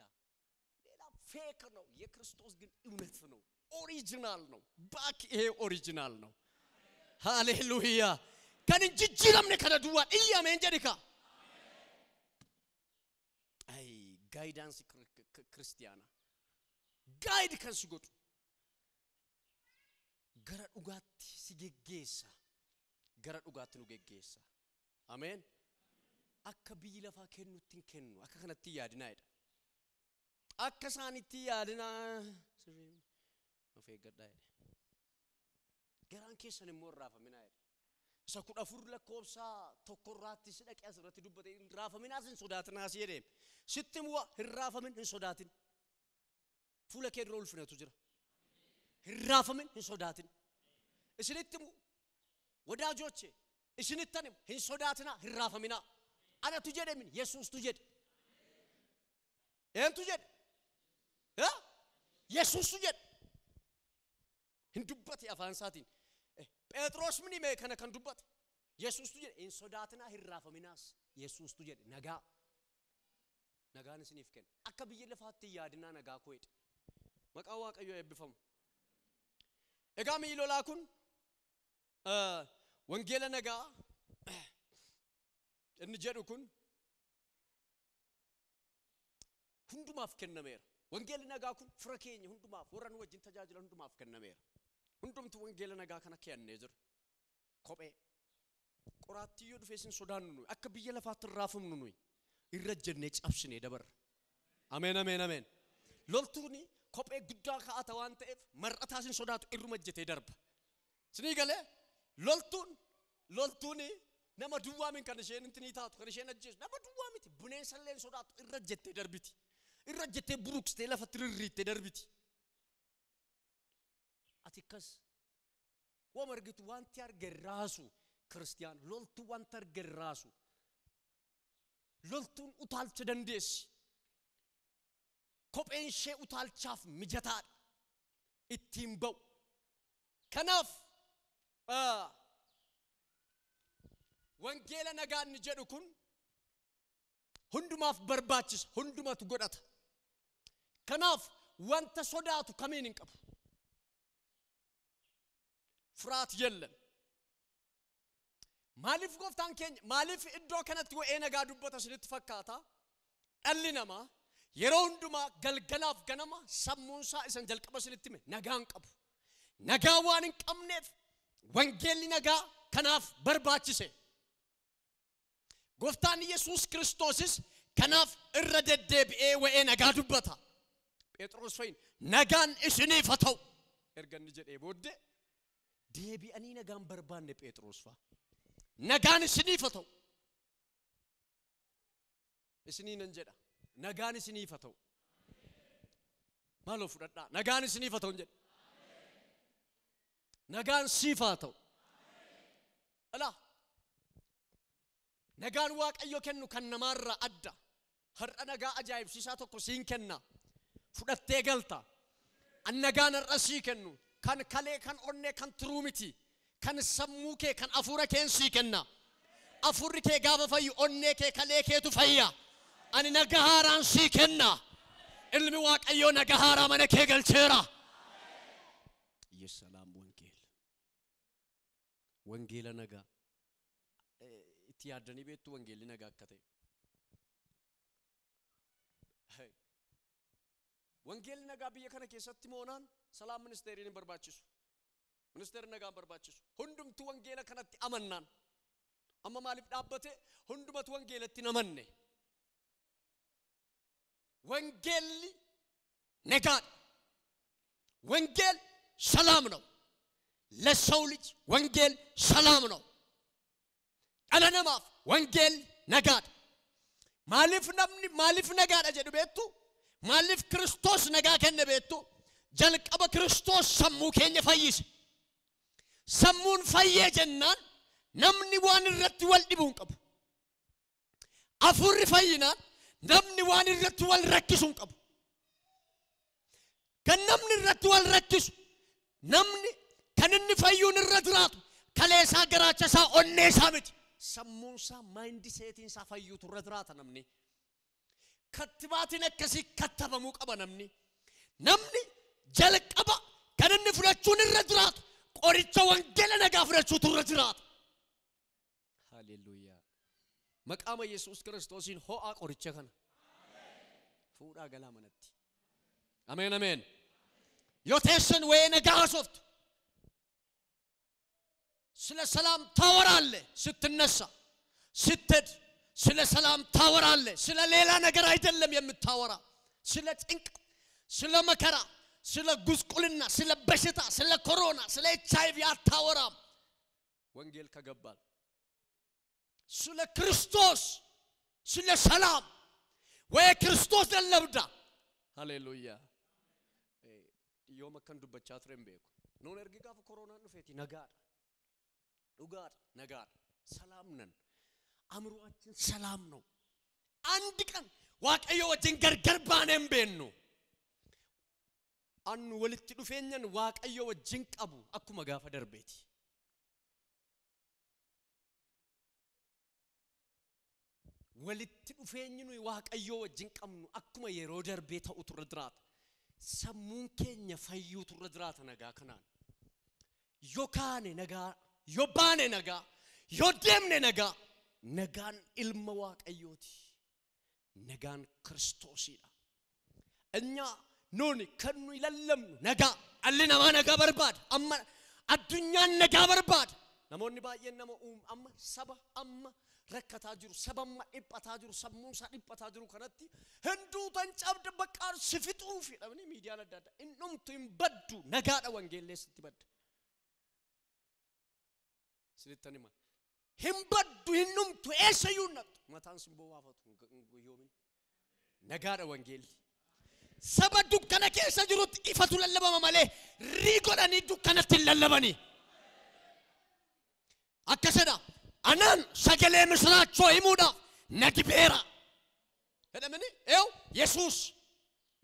ፌክ ነው የክርስቶስ ግን እውነት ነው ኦሪጂናል ነው ባክ ይሄ ኦሪጂናል ነው ሃሌሉያ ከንጅጅራም ነከረዱዋ ኢያሜን ጀዲካ አይ ጋይዳንስ ክርስቲያና ጋይድ ከንስጎት ገረ ዱጋት ሲገጌሳ ገረ ዱጋት ነው ገጌሳ አሜን akka biyyi lafaa kennutti hin kennu akka kanatti yaadinaayidha akka isaanitti yaadinaa sirrii of eeggadhaayidha garaan keessan immoo raafaminaayidha isa 14 lakkoofsa tokkorraatti si dhaqee asirratti dubbate raafaminaas hin sodaatinaas jedheem sitti mu'a hin raafamin hin sodaatin fuula kee dura ulfinatu jira hin raafamin hin sodaatin isinitti mu'u wadaajoche isinittan hin sodaatina hin raafaminaa أنا تجد من يسوع تجد أنت تجد يسوع تجد هندبتي أفان ساتين بيتروس مني ما كان دبت يسوع تجد إن صداتنا هرافة مناس يسوع تجد نجا نسنيف كن أكبر يلفات يادنا نجا كويت ما كواك أيوة بفهم إقامي لولاكون وانجيل نجا النجاركون هندوما في كنمير وانجيلنا جاكون فركيني هندوما ورانو وجين تجاجل هندوما في كنمير هندوم تو وانجيلنا جا كنا كيان نيزر كوبي قراتي يود فيسين سودان نوي أكبيه لفات الرافم نوي الرجل نيج أبشني دبر آمين آمين آمين لولتوني كوبي جدا كأتوان تف مرة تاسين سودات إرمجة تدرب سنيجله لولتوني nama duwwaa min kan isheen intini taatu kan isheen ajjeesu nama duwwaa miti buneensa illee sodaatu irra jettee darbiti irra jettee buruqsitee lafatti rirriittee darbiti ati kas waan argitu wanti argerraasu ክርስቲያን loltu wanti argerraasu loltuun utaalcha dandeessi kopheen ishee utaalchaaf mijataadha ittiin ba'u kanaaf wangeela nagaan ni jedhu kun hundumaaf barbaachisa hundumatu godhata kanaaf wanta sodaatu kamiin hin qabu ፍርሃት የለም ማሊፍ ጎፍታን keenya ማሊፍ iddoo kanatti wa'ee nagaa dubbata sinitti fakkaata dhalli namaa yeroo hundumaa galgalaaf ganama sammuunsaa isan jalqaba sinitti hime nagaan qabu nagaa waan hin qabneef wangeelli nagaa kanaaf barbaachise Goftaan Yesuus Kiristoosis kanaaf irra deddeebi'ee wa'ee nagaa dubbata. Phexros fayin nagaan isiniif haa ta'u erganni jedhee booddee deebi'anii nagaan barbaanne Phexros fa. Nagaan isiniif haa ta'u. Isiniinan jedha. Nagaan isiniif haa ta'u. Maaloo fudhadhaa nagaan isiniif haa ta'u jedha. Nagaan siif haa ta'u. Ala nagaan waaqayyo kennu kan namarraa adda har'a nagaa ajaa'ibsiisaa tokko siin kenna fudhattee galta an nagaan har'a sii kennu kan kalee kan onnee kan turumiti kan sammuu kee kan afuura kee sii kenna afurri kee gaafa fayyu onnee kee kalee keetu fayya ani nagaa haaraan sii kenna ilmi waaqayyo nagaa haaraa mana kee galcheera የሰላም ወንጌል wangeela nagaa itti yaaddanii beektu wangeelli nagaa akka ta'e. Wangeelli nagaa biyya kana keessatti moonaan salaam ministeeriin hin barbaachisu. Ministeerri nagaa hin barbaachisu. Hundumtu wangeela kanatti amannaan. Amma maaliif dhaabbate hundumatu wangeelatti namanne. Wangeelli ነጋድ ወንጌል ሰላም ነው ለሰው ልጅ ወንጌል ሰላም ነው አለነማፍ ወንጌል ነጋድ ማሊፍ ነጋድ አጀዱ ቤቱ ማሊፍ ክርስቶስ ነጋ ከነ ቤቱ ጀልቀበ ክርስቶስ ሰሙ ከኘ ፈይስ ሰሙን ፈየ ጀናን ነምኒ ዋን ረት ወልዲቡን ቀቡ አፉር ፈይና ነምኒ ዋን ረት ወል ረክሱን ቀቡ ከነምኒ ረት ወል ረክሱ ነምኒ ከነን ፈዩን ረድራቱ ከሌሳ ገራቸሳ ኦኔሳ ብት ሰሙንሳ ማይንድ ሴቲንሳ ፈዩቱ ረድራታ ነምኒ ከትባቲ ነከሲ ከተበሙ ቀበ ነምኒ ጀልቀባ ከነን ፍረቹን ረድራቱ ቆሪቻ ወንጌል ነጋ ፍረቹቱ ረድራቱ ሃሌሉያ መቃመ ኢየሱስ ክርስቶስን ሆአ ቆሪቻ ከነ ፉዳ ገላመነት አሜን አሜን ዮቴስን ወይ ነጋ ሶፍት ስለ ሰላም ታወራለ ስትነሳ ስትድ ስለ ሰላም ታወራለ ስለ ሌላ ነገር አይደለም የምታወራ ስለ ጭንቅ ስለ መከራ ስለ ጉስቁልና ስለ በሽታ ስለ ኮሮና ስለ ኤችአይቪ አታወራም ወንጌል ከገባል ስለ ክርስቶስ ስለ ሰላም ወይ ክርስቶስ ለለብዳ ሃሌሉያ ዮመ ከንዱ በቻትረም ቤኩ ኖን እርግጋፍ ኮሮና ንፈቲ ነጋር ዱጋር ነጋር ሰላም ነን አምሮአችን ሰላም ነው አንድ ቀን ዋቀዮ ወጅን ገርገር ባነም ቤኑ አኑ ወልት ዱፈኛን ዋቀዮ ወጅን ቀቡ አኩ መጋፈ ደርቤቲ ወልት ዱፈኝኑ ዋቀዮ ወጅን ቀምኑ አኩ የሮ ደርቤ ተውቱ ረድራት ሰሙን ከኛ ፈዩቱ ረድራት ነጋ ከናን ዮካኔ ነጋ ዮባኔ ነጋ ዮደምኔ ነጋ ነጋን ኢልመ ዋቀዮቲ ነጋን ክርስቶስና እኛ ኖኒ ከኑ ይለለም ነጋ አለና ማነጋ በርባድ አማ አዱኛን ነጋ በርባድ ነሞኒ ባየን ነሞ አማ ሰባ አማ ረከታ ጅሩ ሰባማ ኢጳታ ጅሩ ሰሙሳ ኢጳታ ጅሩ ከነቲ ህንዱ ተንጫብደ በቃር ሲፍጡ ፊደምኒ ሚዲያ ለዳዳ እንኑምቱ ይንበዱ ነጋዳ ወንጌል ለስትበድ ስለተንማ ህንበዱ እንኑምቱ ኤሰዩነት ማታን ሲምቦ ዋፈቱ ጎዮሚ ነጋዳ ወንጌል ሰበዱ ከነከሰ ጅሩት ኢፈቱ ለለበማ ማለ ሪጎዳኒ ዱከነት ለለበኒ አከሰዳ አናን ሰገሌ ምስራቾ ይሙዳ ነዲቤራ ለምን ኤው ኢየሱስ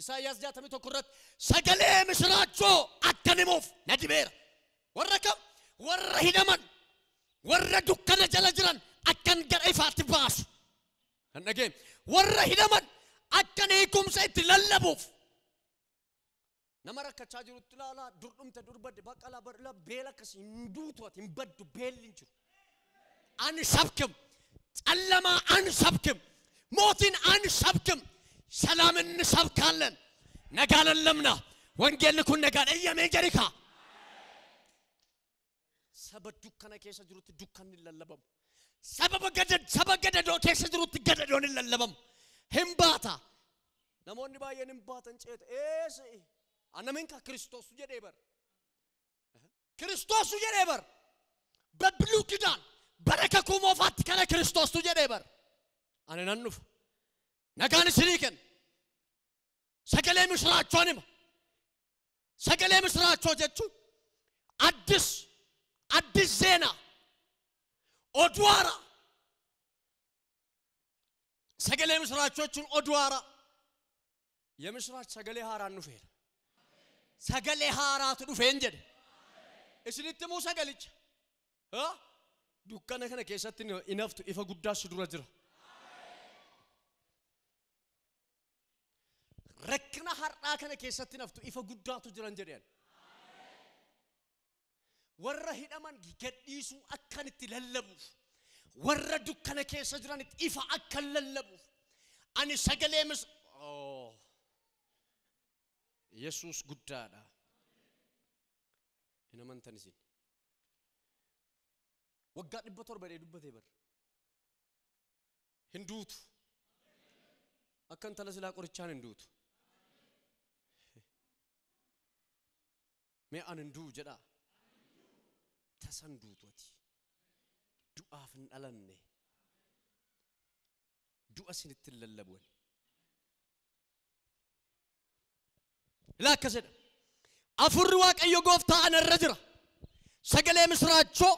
ኢሳይያስ ጃተሚ ተኩረት ሰገሌ ምስራቾ አከነሞፍ ነዲቤራ ወረከም ወረሂደመን ወረዱ ከነጀለጅራን አከን ገረይፋት ባስ እነገ ወረሂደመን አከነ ይኩምሰት ለለቦፍ ነመረከቻ ጅሩት ላላ ዱርዱምተ ዱርበድ በቀላ በርላ ቤለከስ እንዱቷት እንበዱ ቤልንቹ አንሰብክም ጨለማ አንሰብክም ሞትን አንሰብክም ሰላም እንሰብካለን ነጋለለምና ወንጌል ልኩን ነጋለ የመጀሪካ ሰበዱ ከነከሰ ጅሩት ዱከን ለለበም ሰበገደ ዶ ከሰ ጅሩት ገደዶን ለለበም ህምባታ ነሞኒ ባየን ህምባተን ጨት ኤስ አነመንካ ክርስቶስ ጀዴበር ክርስቶስ ጀዴበር በብሉ ኪዳን በረከኩ ሞፋት ከነ ክርስቶስ ጀዴበር አነናኑፍ ነጋን ስሪከን ሰገሌ ምስራቾንም ሰገሌ ምስራቾ ጀቹ አዲስ ዜና ኦድዋራ ሰገሌ ምስራቾቹን ኦድዋራ የምስራች ሰገሌ ሃራን ኑፌር ሰገሌ ሃራቱ ዱፌን ጀደ እስሊትሙ ሰገልች ዱካነ ከነ ከሰት ኢነፍቱ ኢፈ ጉዳስ ዱራ ጅራ ረክና ሃራ ከነ ከሰት ኢነፍቱ ኢፈ ጉዳቱ ጅራን ጀደን warra hidhaman gadhiisuu akkan itti lallabuuf warra dukkana keessa jiran ifa akkan lallabuuf ani sagalee Yesuus guddaadha. Hin amantan isin waggaa 700 dubbatee bar hin duutu akkan tala silaa qorichaan hin duutu mee an hin duu jedha tasan duutuati du'aaf hin dhalanne du'a sinitti lallabuun ilaa akkasidha afurri waaqayyo gooftaa anarra jira sagalee misraachoo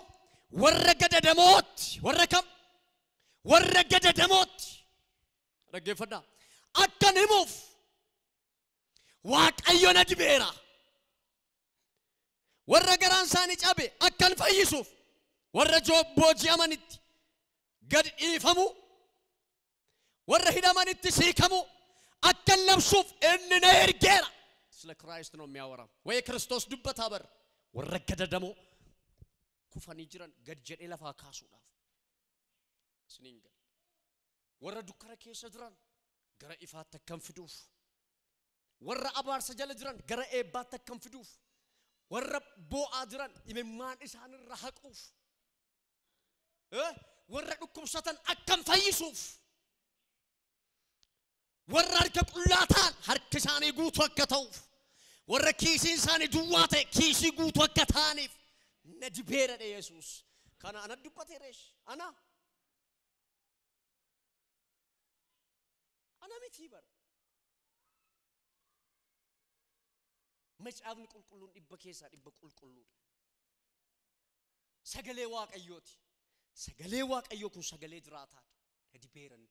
warra gadadamooti warra kam warra gadadamooti dhaggeeffadhaa akkan himuuf waaqayyo na dibeera warra garaan isaanii cabe akkan fayyisuuf warra booji'amanitti gad dhiifamu warra hidhamanitti siikamu akkan labsuuf inni na ergeera ስለ ክራይስት ነው የሚያወራው ወይ ክርስቶስ ዱበታ በር ወረገደ ደሞ ኩፋኒ ጅራን ገድጀዴ ለፋ ካሱዳፍ ስኒንገ ወረ ዱከረ ኬሰ ጅራን ገረ ኢፋት ተከንፍዱፍ ወረ አባር ሰጀለ ጅራን ገረ ኤባት ተከንፍዱፍ ወረ ቦአ ጅራን ይመማን ኢሳን ረሐቁፍ ወረ ዱኩብሰተን አከም ፈይሱፍ ወረ አርከቁላታን ሀርከሳኔ ጉቱ አከተውፍ ወረ ኪሲን ሳኔ ዱዋቴ ኪሲ ጉቱ አከታኒፍ ነጅቤረ ኢየሱስ ካና አነዱበት ሬሽ አና ሚቲበር መጫብን ቁልቁሉን ዲበኬሳ ዲበ ቁልቁሉ ሰገሌ ዋቀዮቲ ሰገሌ ዋቀዮ ኩን ሰገሌ ድራታ ነጅቤረን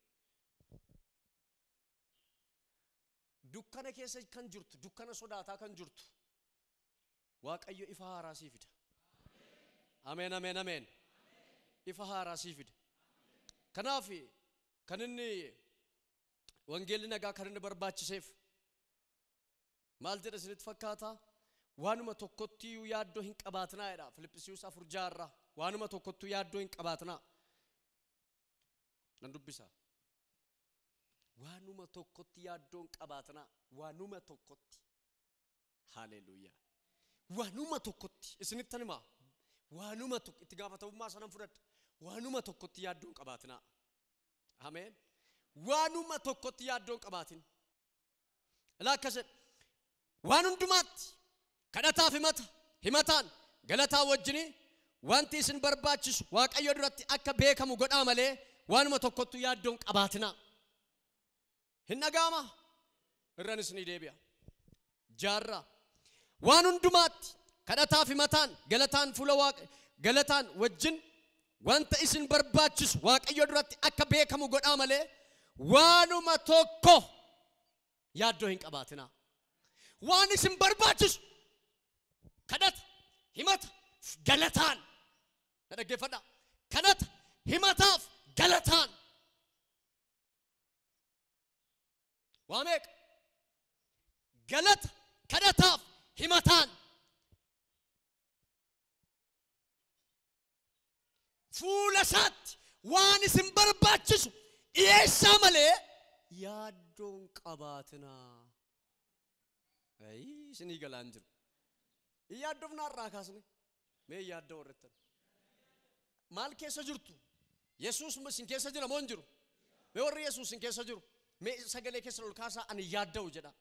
dukkana keessa kan jirtu dukkana sodaata kan jirtu waaqayyo ifa haaraa sii fida amen amen amen ifa haaraa sii fida kanaaf kan inni wangeelli nagaa kan inni barbaachiseef maal jedha isinitti fakkaata waanuma tokkotti yaaddoo hin qabaatinaa jedha Filiphisiiyus 4:6 waanuma tokkotti yaaddoo hin qabaatinaa nan dubbisa waanuma tokkotti yaaddoon qabaatana waanuma tokkotti haleluuyaa waanuma tokkotti isinitti nima waanuma tokko itti gaafatamummaa sanan fudhadha waanuma tokkotti yaaddoon qabaatana amen waanuma tokkotti yaaddoon qabaatin laakase waan hundumaatti kadhataaf himataan galataa wajjini wanti isin barbaachisu waaqayyo duratti akka beekamu godhaa malee waanuma tokkotti yaaddoon qabaatina hinagaama irranis ni deebi'a jaarra waan hundumaatti kadhataaf himataan galataan fuula waaqa galataan wajjin wanta isin barbaachisu waaqayyo duratti akka beekamu godhaa malee waanuma tokko yaaddoo hin qabaatina waan isin barbaachisu kadhata himata galataan dhaggeeffadha kadhata himataaf galataan waameek galata kadhataaf himataan fuula isaatti waan isin barbaachisu dhiyeessaa malee yaaddoon qabaatinaa isinii galaan jiru yaaddoofna irraa kaasne mee yaaddoo warrettan maal keessa jirtu Yesuus isin keessa jira moo hin jiru mee warri Yesuus isin keessa jiru mee sagalee keessa ol kaasaa ani yaadda'u jedha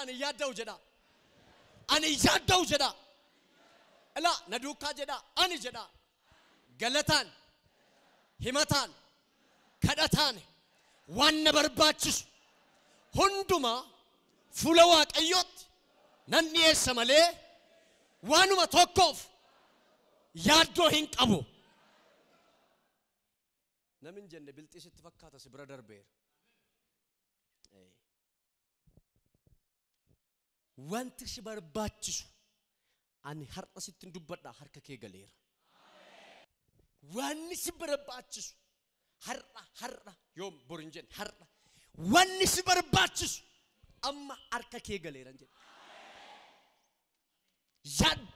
ani yaadda'u jedha ani yaadda'u jedha ila na duukaa jedha ani jedha galataan himataan kadhataan waan na barbaachisu hundumaa fuula waaqayyootti nan dhiyeessa malee waanuma tokkoof yaaddoo hin qabu namin jenne bilxiisitti fakkaata si bira darbeera wanti si barbaachisu ani har'a sittin dubbadha harka kee galeera wanni si barbaachisu har'a yoom borin jenne har'a wanni si barbaachisu amma harka kee galeera jedhe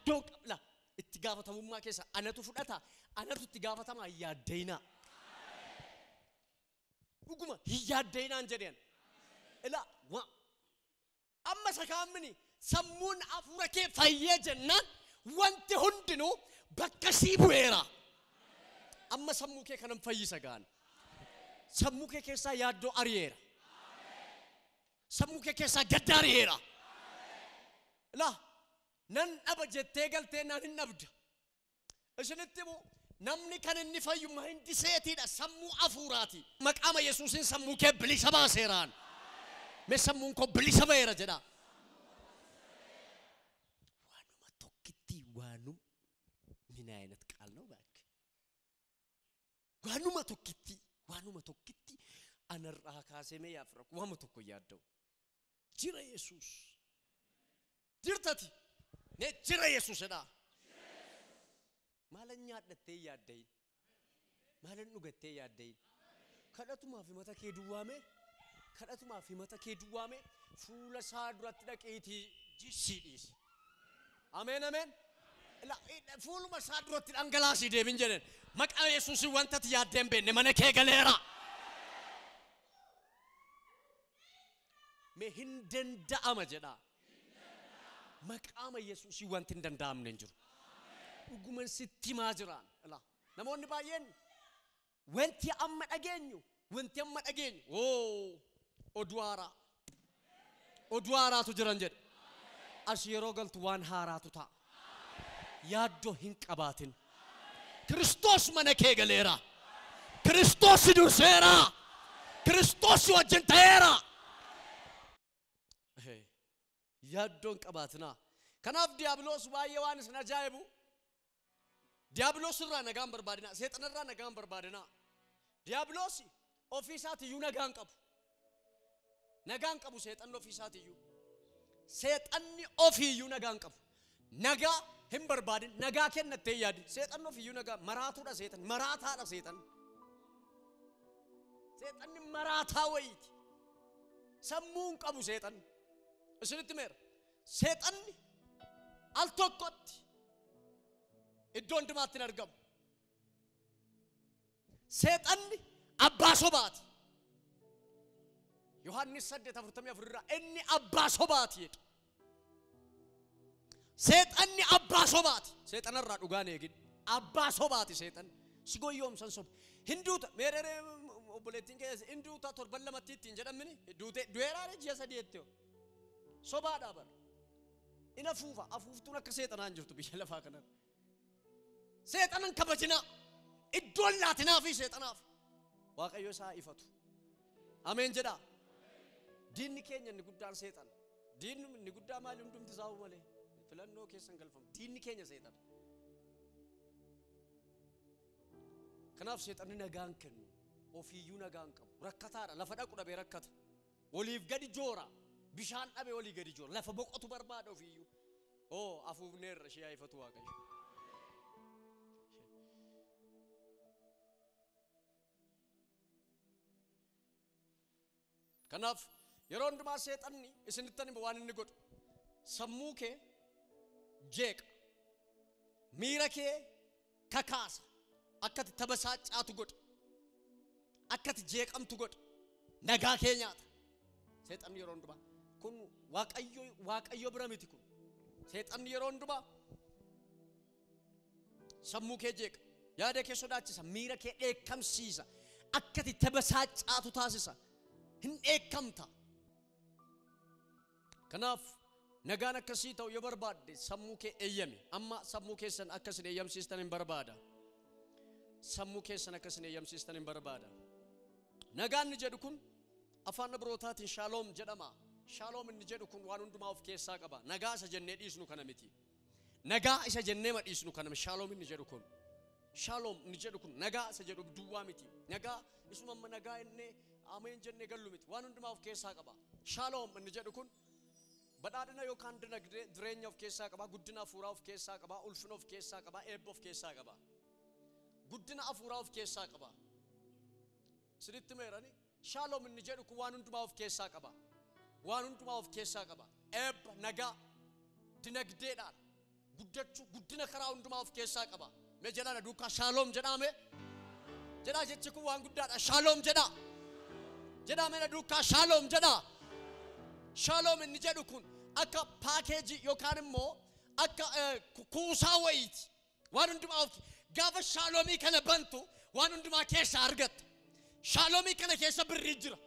yaaddoo qabla itti gaafatamummaa keessa anatu fudhata anatu itti gaafatama yaaddayna dhuguma hin yaaddayinaan jedheen ila amma sakaamini sammuun afuura kee fayyee jennaan wanti hundinuu bakka sii bu'eera amma sammuu kee kanan fayyisa gaan sammuu kee keessaa yaaddoo ari'eera sammuu kee keessaa gadda ari'eera ila nan dhaba jettee galtee naan hin dhabda isinitti immoo namni kan inni fayyumma hindi seetiidha sammuu afuuraati maqaama yesuusin sammuu kee bilisa baaseeraan mee sammuun koo bilisa ba'eera jedha waanuma tokkitti waanum ምን አይነት ቃል ነው እባክህ ዋኑማ tokkitti anarraa kaasee yaafraku waama tokko yaadda'u jira yesuus jirtati ne jira yesuusidha maalan nyaadhattee yaaddayin maalan dhugattee yaaddayin kadhatumaaf himata kee duwwaame fuula isaa duratti dhaqiitii jisiidhiisi ameen ameen fuuluma isaa duratti dhangalaasii deemin jedhen maqaa yesuusii wantati yaaddeen beenne mana kee galeera mee hin danda'ama jedha maqaama yesuusii wanti hin danda'amne hin jiru dhuguman sitti himaa jiraan namoonni baay'een wanti amma dhageenyu oduu haaraatu jiran jedhe as yeroo galtu waan haaraatu ta'a yaaddoo hin qabaatin Kiristoos mana kee galeera Kiristoos durseera Kiristoos wajjin ta'eera yaaddoon qabaatina kanaaf diiyaabiloos baay'ee waan isin ajaa'ibu diiyaabiloos irraa nagaan barbaadina seexana irraa nagaan barbaadina diiyaabiloos ofii isaatiiyyuu nagaan qabu seexanni ofii isaatiiyyuu seexanni ofiiyyuu nagaan qabu nagaa hin barbaadin nagaa kennattee yaadi seexanni ofiiyyuu nagaa maraatuudha maraataadha seexanni maraataa wayiiti sammuun qabu seexanni isinitti meera seexanni al tokkotti iddoo hundumaatti hin argamu seexanni abbaa sobaati Yohaannis 8:44 irraa inni abbaa sobaati jedha seexanni abbaa sobaati seexanarraa dhugaan eegin abbaa sobaati seexanni si goyyoomsan soba hinduuta meerere obboleettiin keessa hinduuta torban lamatti ittiin jedhamini du'eeraare ji'a sadii jettee sobaadhaa bara ina afuuftuun akka seexanaan jirtu biyya lafaa kanarra seexanan kabajinaa iddoon laatinaa fi seexanaaf waaqayyo isaa ifatu ameen jedhaa diinni keenya inni guddaan seexana diinni inni guddaa maali hundumti isaa'u malee filannoo keessan galfamu diinni keenya seexana kanaaf seexanni nagaan kennu ofiiyyuu nagaan qabu rakkataadha lafa dhaqu dhabee rakkata waliif gadi joora bishaan dhabe walii gadi joora lafa boqotu barbaada ofiiyyuu afuufneerra ishee ifatu waaqayyo kanaaf yeroo hundumaa seexanni isinittan waan inni godhu sammuu kee jeeqa miira kee kakaasa akkati tabasaacaatu godha akkati jeeqamtu godha nagaa kee nyaata seexanni yeroo hundumaa kun waaqayyo bira miti kun seexanni yeroo hundumaa sammuu kee jeeqa yaada kee sodaachisa miira kee dheekkamsiisa akkati tabasaacaatu taasisa hin dheekkamta kanaaf nagaan akkasii ta'u yoo barbaadde sammuu kee eeyyami amma sammuu keessan akkasin eeyyamsiistan hin barbaada sammuu keessan akkasin eeyyamsiistan hin barbaada nagaan ni jedhu kun afaan Ibrootaatiin shaaloom jedhama shaaloom inni jedhu kun waan hundumaa of keessaa qaba nagaa isa jennee dhiisnu kana miti nagaa isa jennee madhiisnu kana shaaloom inni jedhu kun shaaloom inni jedhu kun nagaa isa jedhu duwwaa miti nagaa isuma nagaa inni ameen jennee gallu miti waan hundumaa of keessaa qaba shaaloom inni jedhu kun badhaadhina yookaan dinagdee jireenya of keessaa qaba guddina hafuuraa of keessaa qaba ulfina of keessaa qaba eebba of keessaa qaba guddina hafuuraa of keessaa qaba siritti meerani shaaloom inni jedhu kun waan hundumaa of keessaa qaba waan hundumaa of keessaa qaba eebba nagaa dinagdeedhaan guddina karaa hundumaa of keessaa qaba. Mee jedhaa duukaa shaaloom jedhame. Jedhaa jechi kun waan guddaadha. Shaaloom jedhaa. Jedhaa mee duukaa shaaloom jedhaa. Shaaloom inni jedhu kun akka paakeejii yookaan immoo akka kuusaa wayiiti. Waan hundumaa of gaafa shaaloomii kana bantu waan hundumaa keessa argatta. Shaaloomii kana keessa birrii jira.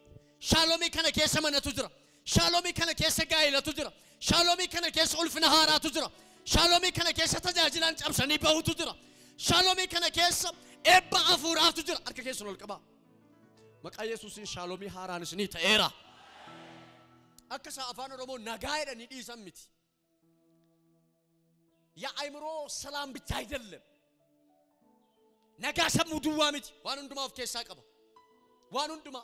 Shaaloomii kana keessa manatu jira. Shaaloomii kana keessa gaa'ilatu jira. Shaaloomii kana keessa ulfina haaraatu jira. Shaaloomii kana keessa tajaajilaan cabsanii bahutu jira. Shaaloomii kana keessa eebba hafuuraatu jira. Harka keessan ol qabaa. Maqaa Yesuusiin shaaloomii haaraanis ni ta'eera. Akka isaa afaan Oromoo nagaa jedhanii dhiisan miti. የአእምሮ ሰላም ብቻ አይደለም ነጋ ሰሙ ዱዋ ምት ዋን እንዱማ ኦፍ ኬሳ ቀባ ዋን እንዱማ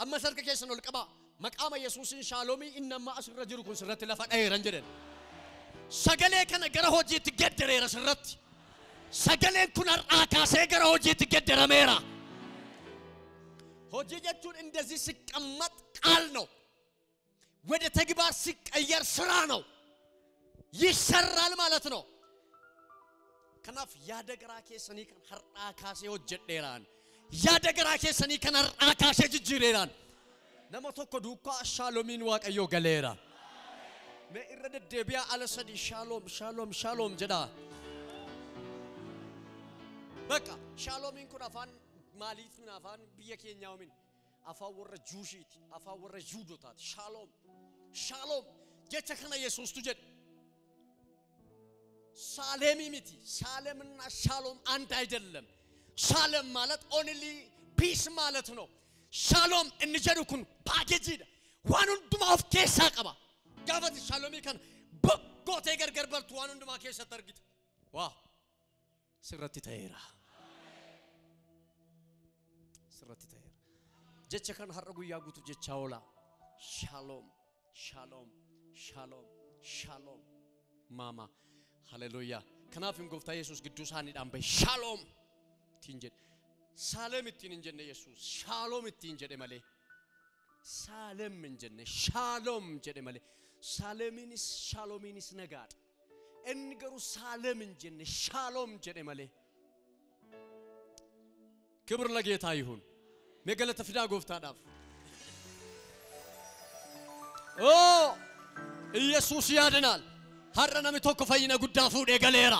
አመሰርከ ኬስ ነው ልቀባ መቃመ ኢየሱስን ሻሎሚ ኢነማ አስረ ጅሩኩን ስረት ለፈዳይ ረንጀደን ሰገሌ ከነገረ ሆጂ ትገደረ ረስረት ሰገሌ ኩን አካሴ ገረ ሆጂ ትገደረ ሜራ ሆጂ ጀቱን እንደዚህ ሲቀመጥ ቃል ነው ወደ ተግባር ሲቀየር ስራ ነው ይሰራል ማለት ነው ከናፍ ያደገራ ከሰኒ ከን ሐርጣ ካሴ ወጀዴራን ያደገራ ከሰኒ ከን ሐርጣ ካሴ ጅጅሬራን ነመቶኮ ዱኳ ሻሎሚን ዋቀዮ ገሌራ መኢረደ ደቢያ አለሰዲ ሻሎም ሻሎም ሻሎም ጀዳ በቃ ሻሎሚን ኩን አፋን ማሊት ምን አፋን በየኬኛው ምን አፋ ወረ ጁሺት አፋ ወረ ጁዶታት ሻሎም ሻሎም ጀተከነ ኢየሱስ ትጀድ ሳሌም ሚቲ ሳሌምና ሻሎም አንድ አይደለም ሳሌም ማለት ኦንሊ ፒስ ማለት ነው ሻሎም እንጀዱኩን ፓኬጅ ዋኑን ዱማ ኦፍ ኬሳ ቀባ ጋፈት ሻሎሚ ከን በጎቴ ገርገር በርቱ ዋኑን ዱማ ኬሳ ተርግት ዋ ስረት ተይራ ስረት ተይራ ጀቸ ከን ሐረጉ ያጉቱ ጀቻውላ ሻሎም ሻሎም ሻሎም ሻሎም ማማ ሃሌሉያ ከናፍም ጎፍታ ኢየሱስ ቅዱሳን ዳምበ ሻሎም ትንጀ ሳለም ትንጀነ ኢየሱስ ሻሎም ትንጀደ ማለ ሳለም እንጀነ ሻሎም እንጀደ ማለ ሳለሚንስ ሻሎሚንስ ነጋድ እንገሩ ሳለም እንጀነ ሻሎም እንጀደ ማለ ክብር ለጌታ ይሁን መገለተ ፍዳ ጎፍታ ዳፍ ኦ ኢየሱስ ያድናል harana mitoko fayina gudda fuudhe galeera